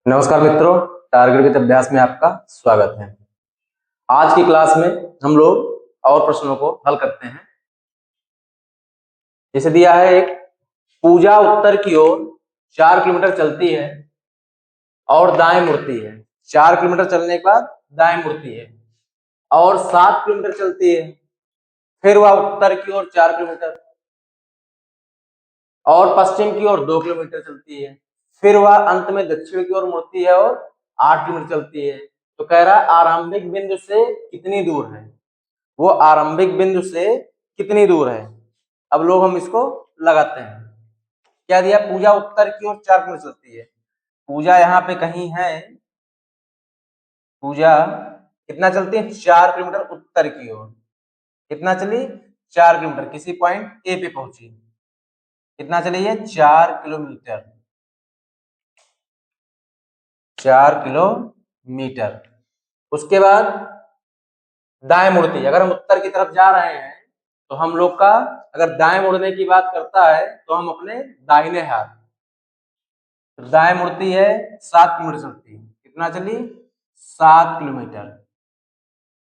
नमस्कार मित्रों, target with अभ्यास में आपका स्वागत है। आज की क्लास में हम लोग और प्रश्नों को हल करते हैं। जैसे दिया है एक पूजा उत्तर की ओर 4 किलोमीटर चलती है और दाएं मुड़ती है। 4 किलोमीटर चलने के बाद दाएं मुड़ती है और 7 किलोमीटर चलती है। फिर वह उत्तर की ओर 4 किलोमीटर और पश्चिम की ओर 2 किलोमीटर चलती है। फिर वह अंत में दक्षिण की ओर मुड़ती है और 8 किलोमीटर चलती है। तो कह रहा है आरंभिक बिंदु से कितनी दूर है, वो आरंभिक बिंदु से कितनी दूर है। अब लोग हम इसको लगाते हैं। क्या दिया, पूजा उत्तर की ओर 4 किलोमीटर चलती है। पूजा यहाँ पे कहीं है, पूजा कितना चलती है, 4 किलोमीटर उत्तर की ओर। कितना चली, 4 किलोमीटर। किसी पॉइंट ए पे पहुंची, कितना चली है, 4 किलोमीटर। 4 किलोमीटर। उसके बाद दाएं मुड़ती है। अगर हम उत्तर की तरफ जा रहे हैं तो हम लोग का अगर दाएं मुड़ने की बात करता है तो हम अपने दाहिने हाथ, तो दाएं मुड़ती है 7 किलोमीटर चलती है। कितना चली, 7 किलोमीटर।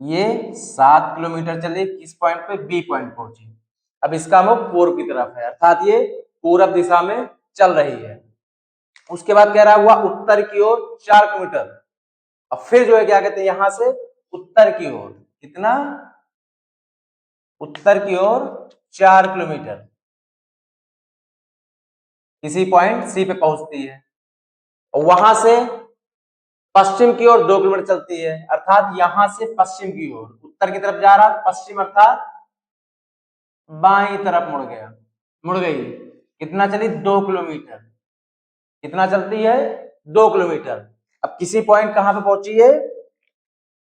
ये 7 किलोमीटर चली, किस पॉइंट पे, बी पॉइंट पहुंची। अब इसका मुख पूर्व की तरफ है, अर्थात ये पूरब दिशा में चल रही है। उसके बाद कह रहा हुआ उत्तर की ओर 4 किलोमीटर। अब फिर जो है क्या कहते हैं, यहां से उत्तर की ओर कितना, उत्तर की ओर 4 किलोमीटर, किसी पॉइंट सी पे पहुंचती है। और वहां से पश्चिम की ओर 2 किलोमीटर चलती है, अर्थात यहां से पश्चिम की ओर, उत्तर की तरफ जा रहा पश्चिम, अर्थात बाईं तरफ मुड़ गया, मुड़ गई। कितना चली, 2 किलोमीटर। कितना चलती है, 2 किलोमीटर। अब किसी पॉइंट कहां पे पहुंची है,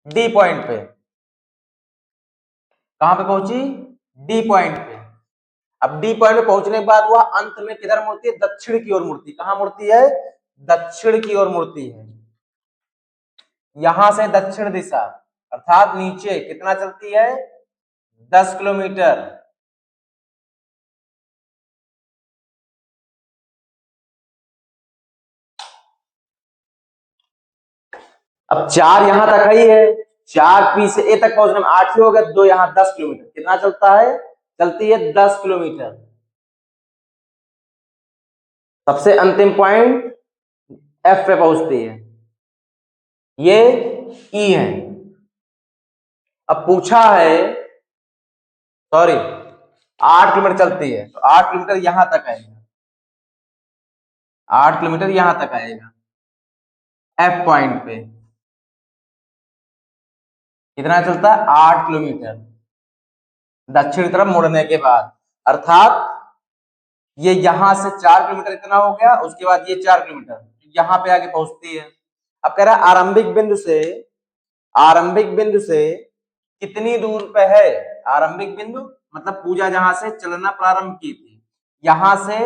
डी पॉइंट पे। कहां पे पहुंची, डी पॉइंट पे। अब डी पॉइंट पे पहुंचने के बाद वह अंत में किधर मुड़ती है, दक्षिण की ओर मुड़ती है। कहां मुड़ती है, दक्षिण की ओर मुड़ती है। यहां से दक्षिण दिशा, अर्थात नीचे कितना चलती है, 10 किलोमीटर। अब 4 यहां तक ही है, 4 पी से ए तक पहुंचने में 8 ही हो गया, 2 यहां 10 किलोमीटर। कितना चलता है, चलती है 10 किलोमीटर। सबसे अंतिम पॉइंट एफ पे पहुंचती है, ये ई है। अब पूछा है, सॉरी, 8 किलोमीटर चलती है तो 8 किलोमीटर यहां तक आएगा, 8 किलोमीटर यहां तक आएगा एफ पॉइंट पे। कितना चलता है, 8 किलोमीटर दक्षिण तरफ मुड़ने के बाद, अर्थात ये यहां से 4 किलोमीटर इतना हो गया, उसके बाद ये 4 किलोमीटर यहां पे आके पहुंचती है। अब कह रहा है आरंभिक बिंदु से, आरंभिक बिंदु से कितनी दूर पे है। आरंभिक बिंदु मतलब पूजा जहां से चलना प्रारंभ की थी, यहां से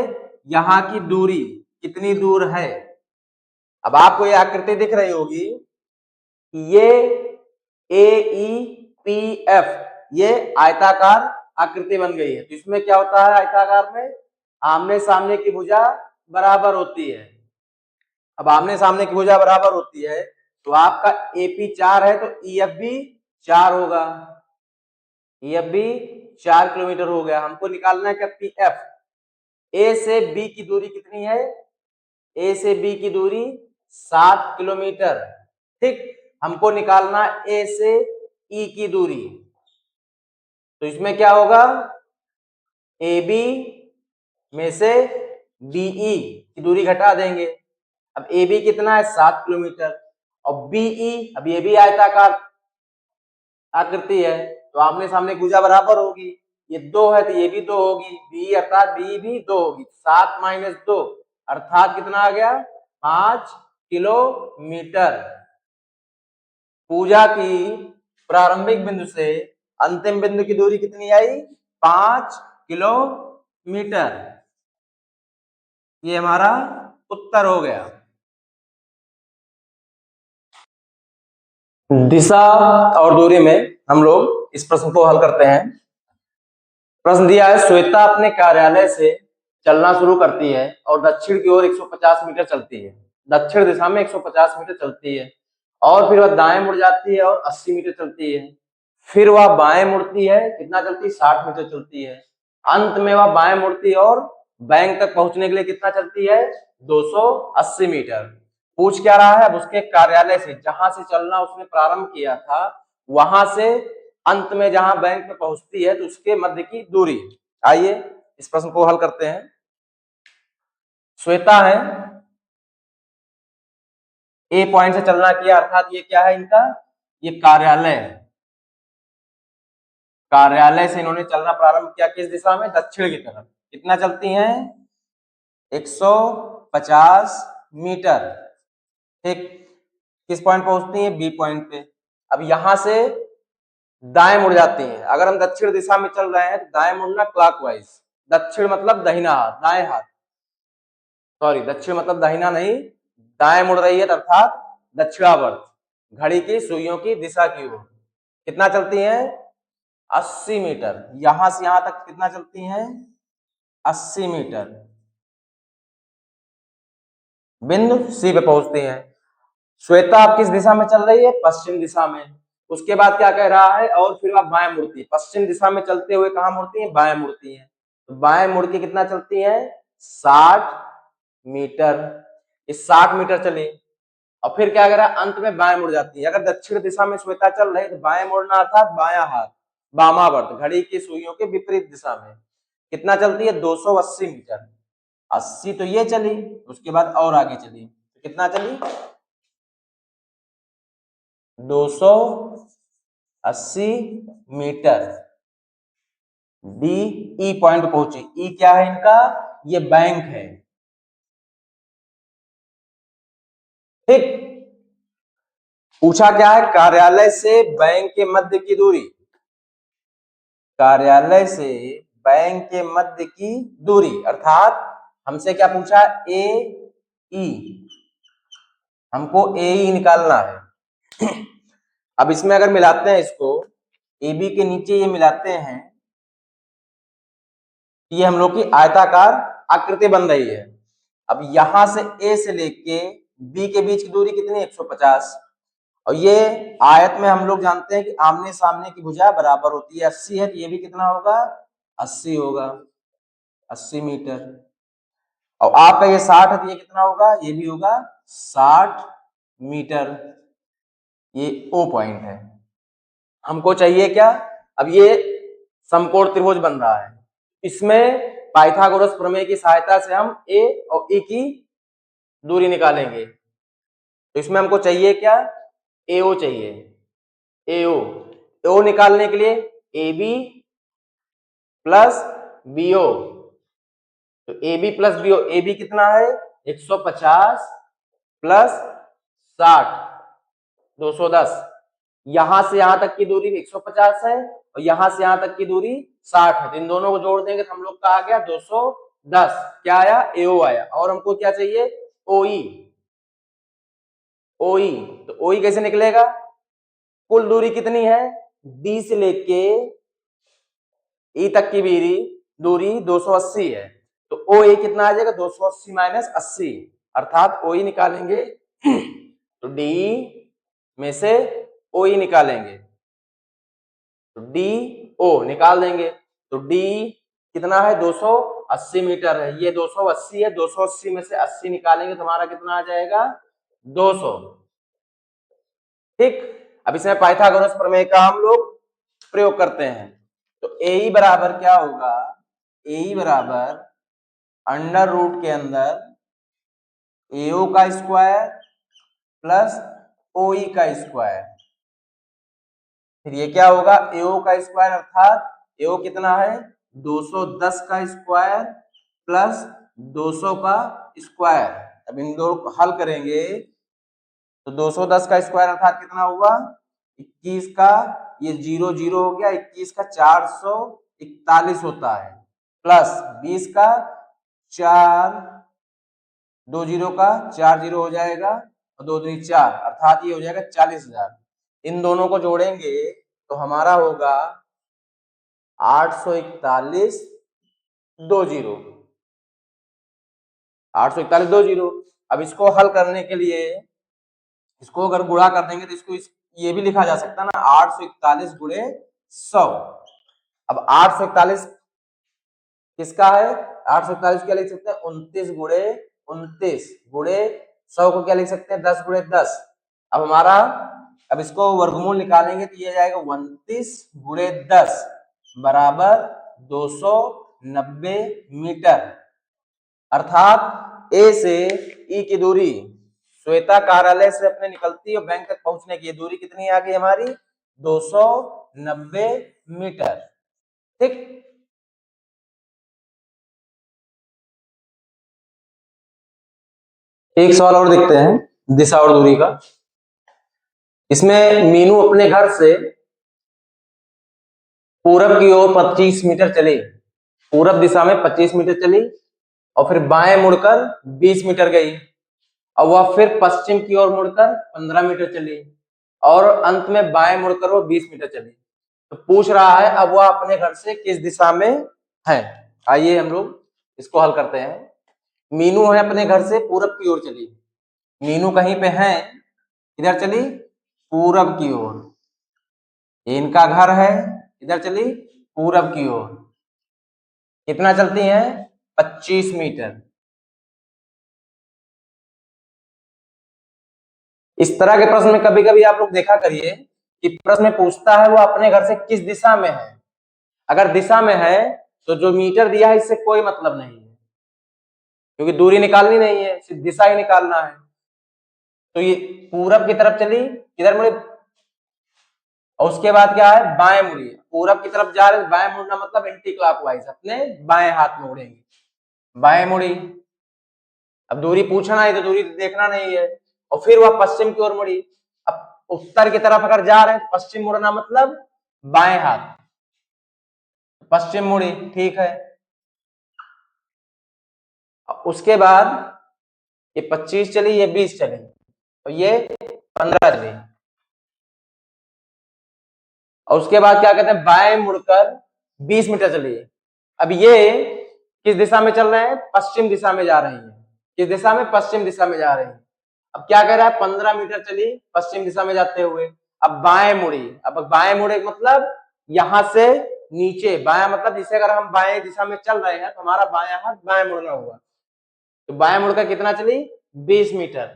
यहां की दूरी कितनी दूर है। अब आपको ये आकृति दिख रही होगी, ये ए ई पी एफ, ये आयताकार आकृति बन गई है। तो इसमें क्या होता है, आयताकार में आमने सामने की भुजा बराबर होती है। अब आमने सामने की भुजा बराबर होती है तो आपका एपी 4 है तो ईएफ भी 4 होगा। ईएफ भी 4 किलोमीटर हो गया। हमको निकालना है क्या, पी एफ। ए से बी की दूरी कितनी है, ए से बी की दूरी 7 किलोमीटर। ठीक, हमको निकालना ए से ई की दूरी। तो इसमें क्या होगा, ए बी में से बीई की दूरी घटा देंगे। अब ए बी कितना है, 7 किलोमीटर, और बीई, अब ये भी आयताकार आकृति है तो आमने सामने भुजा बराबर होगी। ये 2 है तो ये भी 2 होगी, बी अर्थात बी भी 2 होगी। 7 माइनस 2 अर्थात कितना आ गया, 5 किलोमीटर। पूजा की प्रारंभिक बिंदु से अंतिम बिंदु की दूरी कितनी आई, 5 किलोमीटर। ये हमारा उत्तर हो गया। दिशा और दूरी में हम लोग इस प्रश्न को हल करते हैं। प्रश्न दिया है, श्वेता अपने कार्यालय से चलना शुरू करती है और दक्षिण की ओर 150 मीटर चलती है। दक्षिण दिशा में 150 मीटर चलती है, और फिर वह दाएं मुड़ जाती है और 80 मीटर चलती है, फिर वह बाएं मुड़ती है, कितना चलती है, 60 मीटर चलती है, अंत में वह बाएं मुड़ती है और बैंक तक पहुंचने के लिए कितना चलती है, 280 मीटर। पूछ क्या रहा है, उसके कार्यालय से, जहां से चलना उसने प्रारंभ किया था, वहां से अंत में जहां बैंक में पहुंचती है, तो उसके मध्य की दूरी। आइए इस प्रश्न को हल करते हैं। श्वेता है, ए पॉइंट से चलना किया, अर्थात ये क्या है इनका, ये कार्यालय है। कार्यालय से इन्होंने चलना प्रारंभ किया, किस दिशा में, दक्षिण की तरफ। कितना चलती हैं, 150 मीटर। ठीक, किस पॉइंट पहुंचती है, बी पॉइंट पे। अब यहां से दाएं मुड़ जाती हैं। अगर हम दक्षिण दिशा में चल रहे हैं तो दाएं मुड़ना क्लॉकवाइज, दक्षिण मतलब दाहिना हाथ, दाएं हाथ, सॉरी दक्षिण मतलब दाहिना नहीं, दाएं मुड़ रही है, अर्थात दक्षिणावर्त, घड़ी की सुइयों की दिशा की ओर। कितना चलती हैं, 80 मीटर। यहां से यहां तक कितना चलती हैं, 80 मीटर। बिंदु सी पे पहुंचती हैं। श्वेता आप किस दिशा में चल रही है, पश्चिम दिशा में। उसके बाद क्या कह रहा है, और फिर आप बाएं मुड़ती है, पश्चिम दिशा में चलते हुए कहां मुड़ती है, बाएं मुड़ती है। तो बाएं मुड़ के कितना चलती है, 60 मीटर। इस 60 मीटर चली, और फिर क्या करा, अंत में बाएं मुड़ जाती है। अगर दक्षिण दिशा में श्वेता चल रही है तो बाएं मुड़ना अर्थात बायां हाथ, वामावर्त, घड़ी की सुइयों के विपरीत दिशा में। कितना चलती है, 280 मीटर। 80 तो ये चली, उसके बाद और आगे चली, तो कितना चली, 280 मीटर। डी, ई पॉइंट पहुंची। ई क्या है इनका, ये बैंक है। ठीक, पूछा क्या है, कार्यालय से बैंक के मध्य की दूरी, कार्यालय से बैंक के मध्य की दूरी, अर्थात हमसे क्या पूछा, ए ई, हमको ए ई निकालना है। अब इसमें अगर मिलाते हैं इसको, ए बी के नीचे ये मिलाते हैं, ये हम लोग की आयताकार आकृति बन रही है। अब यहां से ए से लेके बी के बीच की दूरी कितनी, 150। और ये आयत में हम लोग जानते हैं कि आमने सामने की भुजा बराबर होती है, 80 है, तो ये भी कितना होगा, 80 होगा, 80 मीटर। और आपका ये 60 है, तो ये कितना होगा, ये भी होगा 60 मीटर। ये ओ पॉइंट है। हमको चाहिए क्या, अब ये समकोण त्रिभुज बन रहा है, इसमें पाइथागोरस प्रमेय की सहायता से हम ए और ई की दूरी निकालेंगे। तो इसमें हमको चाहिए क्या, एओ चाहिए, एओ। एओ निकालने के लिए ए बी प्लस बीओ, तो A B plus BO, A B कितना है, 150 प्लस 60, 210। यहां से यहां तक की दूरी 150 है, और यहां से यहां तक की दूरी 60 है, तो इन दोनों को जोड़ देंगे तो हम लोग का आ गया 210। क्या आया, एओ आया। और हमको क्या चाहिए, ओई, ओई। तो ओई कैसे निकलेगा, कुल दूरी कितनी है, डी से लेके ई तक की दूरी 280 है, तो ओ ए कितना आ जाएगा, 280 माइनस 80, अर्थात ओ ई निकालेंगे। तो डी में से ओ ई निकालेंगे, तो डी ओ निकाल देंगे, तो डी कितना है, 280 मीटर है। ये 280 है, 280 में से 80 निकालेंगे तो हमारा कितना आ जाएगा, 200। ठीक, अब इसमें पाइथागोरस प्रमेय का हम लोग प्रयोग करते हैं। तो ए बराबर क्या होगा, ए बराबर अंडर रूट के अंदर एओ का स्क्वायर प्लस ओई का स्क्वायर। फिर ये क्या होगा, एओ का स्क्वायर, अर्थात एओ कितना है, 210 का स्क्वायर प्लस 200 का स्क्वायर। अब इन दोनों को हल करेंगे तो 210 का स्क्वायर अर्थात कितना हुआ, 21 का, ये 0 0 हो गया, 21 का 441 होता है, प्लस 20 का 4, 2 0 का 4 0 हो जाएगा, और 2 दूनी 4, अर्थात ये हो जाएगा 40,000। इन दोनों को जोड़ेंगे तो हमारा होगा 841 20, 841 20। अब इसको हल करने के लिए इसको अगर गुणा कर देंगे तो इसको ये भी लिखा जा सकता है ना, 841 गुणे 100। अब 841 किसका है, 841 क्या लिख सकते हैं, 29 गुणे 29 गुणे 100 को क्या लिख सकते हैं, 10 गुणे 10। अब हमारा, अब इसको वर्गमूल निकालेंगे तो ये जाएगा 29 गुणे 10 बराबर 290 मीटर। अर्थात ए से ई की दूरी श्वेता कार्यालय से अपने निकलती है और बैंक तक पहुंचने की दूरी कितनी आ गई हमारी, 290 मीटर। ठीक, एक सवाल और देखते हैं दिशा और दूरी का। इसमें मीनू अपने घर से पूरब की ओर 25 मीटर चली, पूरब दिशा में 25 मीटर चली और फिर बाएं मुड़कर 20 मीटर गई और वह फिर पश्चिम की ओर मुड़कर 15 मीटर चली और अंत में बाएं मुड़कर वो 20 मीटर चली। तो पूछ रहा है अब वह अपने घर से किस दिशा में है। आइए हम लोग इसको हल करते हैं। मीनू है अपने घर से पूरब की ओर चली, मीनू कहीं पे है, इधर चली पूरब की ओर, इनका घर है, इधर चली पूरब की ओर। कितना चलती हैं, 25 मीटर। इस तरह के प्रश्न में कभी कभी आप लोग देखा करिए कि प्रश्न पूछता है वो अपने घर से किस दिशा में है। अगर दिशा में है तो जो मीटर दिया है इससे कोई मतलब नहीं है, क्योंकि दूरी निकालनी नहीं है, सिर्फ दिशा ही निकालना है। तो ये पूरब की तरफ चली, किधर मुड़ी, और उसके बाद क्या है, बाएं मुड़ी। पूरब की तरफ जा रहे, बाएं मुड़ना मतलब एंटी क्लॉकवाइज, अपने बाएं हाथ में उड़ेंगे, बाएं मुड़ी। अब दूरी पूछना है तो दूरी देखना नहीं है। और फिर वह पश्चिम की ओर मुड़ी। अब उत्तर की तरफ अगर जा रहे हैं तो पश्चिम मुड़ना मतलब बाएं हाथ, पश्चिम मुड़ी, ठीक है। उसके बाद ये 25 चली, ये 20 चली और ये 15 चली। और उसके बाद क्या कहते हैं, बाएं मुड़कर 20 मीटर चली। अब ये किस दिशा में चल रहे हैं, पश्चिम दिशा में जा रही है। किस दिशा में, पश्चिम दिशा में जा रही है। अब क्या कह रहा है, 15 मीटर चली पश्चिम दिशा में जाते हुए। अब बाएं मुड़ी, अब बाएं मुड़े मतलब यहां से नीचे, बाया मतलब जिसे अगर हम बाएं दिशा में चल रहे हैं तो हमारा बायां हाथ बाएं मुड़ना हुआ। तो बाएं मुड़कर कितना चली, 20 मीटर।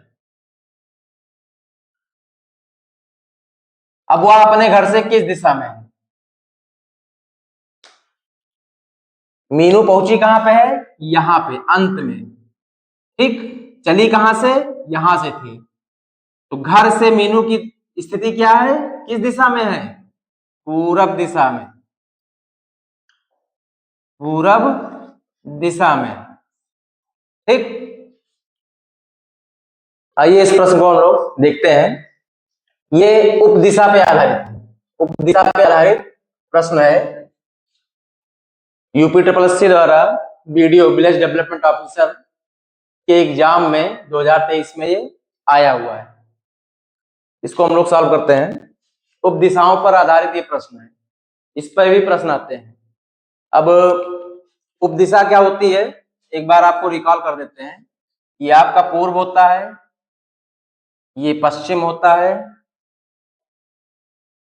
अब वह अपने घर से किस दिशा में है, मीनू पहुंची कहां पे है, यहां पे अंत में, ठीक। चली कहां से, यहां से थी। तो घर से मीनू की स्थिति क्या है, किस दिशा में है, पूरब दिशा में, पूरब दिशा में, ठीक। आइए इस प्रश्न को हम लोग देखते हैं। ये उप दिशा पे आधारित, उप दिशा पे आधारित प्रश्न है। यूपी ट्रिपल एससी द्वारा वीडियो विलेज डेवलपमेंट ऑफिसर के एग्जाम में 2023 में ये आया हुआ है। इसको हम लोग सॉल्व करते हैं। उप दिशाओं पर आधारित ये प्रश्न है, इस पर भी प्रश्न आते हैं। अब उप दिशा क्या होती है, एक बार आपको रिकॉल कर देते हैं। ये आपका पूर्व होता है, ये पश्चिम होता है,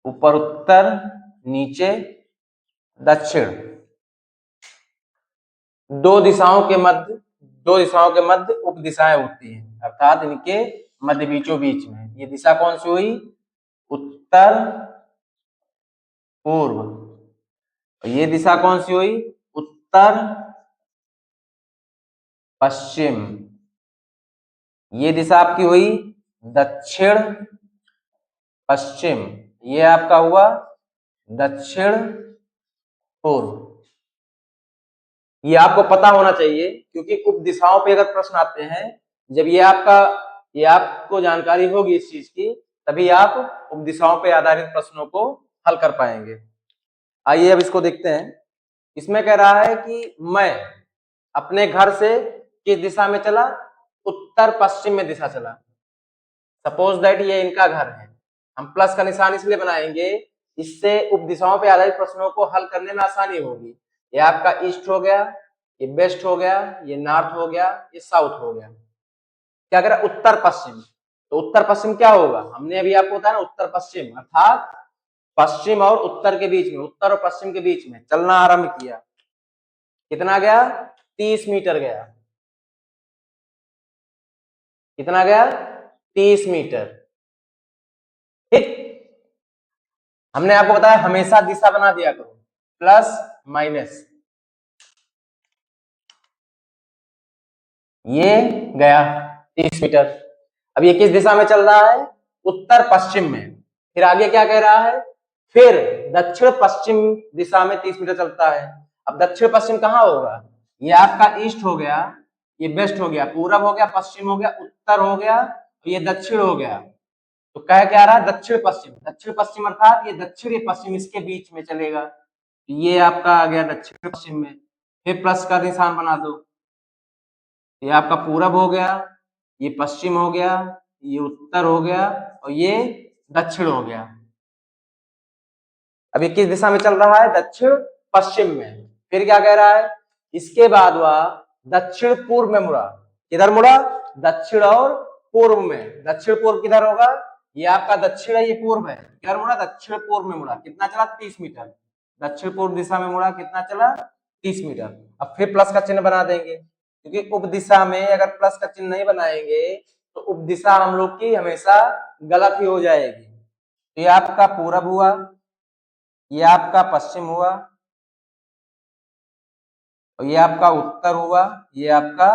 ऊपर उत्तर, नीचे दक्षिण। दो दिशाओं के मध्य उप दिशाएं होती हैं, अर्थात इनके मध्य बीचों बीच में। ये दिशा कौन सी हुई, उत्तर पूर्व। और ये दिशा कौन सी हुई, उत्तर पश्चिम। ये दिशा आपकी हुई दक्षिण पश्चिम, ये आपका हुआ दक्षिण पूर्व। ये आपको पता होना चाहिए, क्योंकि उप दिशाओं पे अगर प्रश्न आते हैं, जब ये आपको जानकारी होगी इस चीज की, तभी आप उप दिशाओं पे आधारित प्रश्नों को हल कर पाएंगे। आइए अब इसको देखते हैं। इसमें कह रहा है कि मैं अपने घर से किस दिशा में चला, उत्तर पश्चिम में दिशा चला। सपोज दैट ये इनका घर है, हम प्लस का निशान इसलिए बनाएंगे, इससे उप दिशाओं पे आधारित प्रश्नों को हल करने में आसानी होगी। ये आपका ईस्ट हो गया, ये वेस्ट हो गया, ये नॉर्थ हो गया, ये साउथ हो गया। क्या कह रहा है, उत्तर पश्चिम। तो उत्तर पश्चिम क्या होगा, हमने अभी आपको बताया ना, उत्तर पश्चिम अर्थात पश्चिम और उत्तर के बीच में, उत्तर और पश्चिम के बीच में चलना आरंभ किया। कितना गया, 30 मीटर गया। कितना गया, 30 मीटर। ठीक, हमने आपको बताया हमेशा दिशा बना दिया करो, प्लस माइनस। ये गया 30 मीटर। अब ये किस दिशा में चल रहा है, उत्तर पश्चिम में। फिर आगे क्या कह रहा है, फिर दक्षिण पश्चिम दिशा में 30 मीटर चलता है। अब दक्षिण पश्चिम कहाँ होगा, ये आपका ईस्ट हो गया, ये वेस्ट हो गया, पूरब हो गया, पश्चिम हो गया, उत्तर हो गया, तो ये दक्षिण हो गया। तो कह क्या रहा है, दक्षिण पश्चिम। दक्षिण पश्चिम अर्थात ये दक्षिण ये पश्चिम इसके बीच में चलेगा। ये आपका आ गया दक्षिण पश्चिम में। फिर प्लस का निशान बना दो, ये आपका पूरब हो गया, ये पश्चिम हो गया, ये उत्तर हो गया, और ये दक्षिण हो गया। अब ये किस दिशा में चल रहा है, दक्षिण पश्चिम में। फिर क्या कह रहा है, इसके बाद वह दक्षिण पूर्व में मुड़ा। किधर मुड़ा, दक्षिण और पूर्व में। दक्षिण पूर्व किधर होगा, ये आपका दक्षिण है, ये पूर्व है। किधर मुड़ा, दक्षिण पूर्व में मुड़ा। कितना चला, 30 मीटर। दक्षिण पूर्व दिशा में मुड़ा, कितना चला, 30 मीटर। अब फिर प्लस का चिन्ह बना देंगे, क्योंकि उप दिशा में अगर प्लस का चिन्ह नहीं बनाएंगे तो उप दिशा हम लोग की हमेशा गलत ही हो जाएगी। तो ये आपका पूरब हुआ, ये आपका पश्चिम हुआ, और ये आपका उत्तर हुआ, ये आपका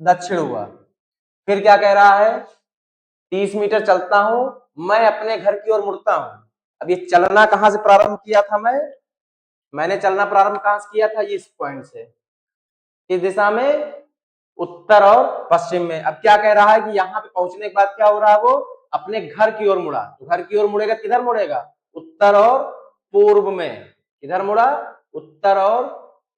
दक्षिण हुआ। फिर क्या कह रहा है, 30 मीटर चलता हूं, मैं अपने घर की ओर मुड़ता हूं। अब ये चलना कहां से प्रारंभ किया था, मैंने चलना प्रारंभ कहां से किया था, ये इस पॉइंट से। इस दिशा में, उत्तर और पश्चिम में। अब क्या कह रहा है कि यहाँ पे पहुंचने के बाद क्या हो रहा है, वो अपने घर की ओर मुड़ा। तो घर की ओर मुड़ेगा, किधर मुड़ेगा, उत्तर और पूर्व में। किधर मुड़ा, उत्तर और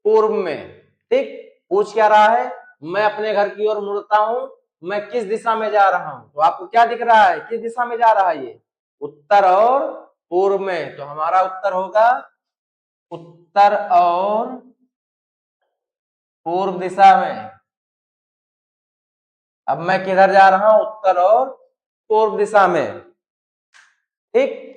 पूर्व में। ठीक, पूछ क्या रहा है, मैं अपने घर की ओर मुड़ता हूं, मैं किस दिशा में जा रहा हूं। तो आपको क्या दिख रहा है, किस दिशा में जा रहा है, ये उत्तर और पूर्व में। तो हमारा उत्तर होगा उत्तर और पूर्व दिशा में। अब मैं किधर जा रहा हूं, उत्तर और पूर्व दिशा में। ठीक,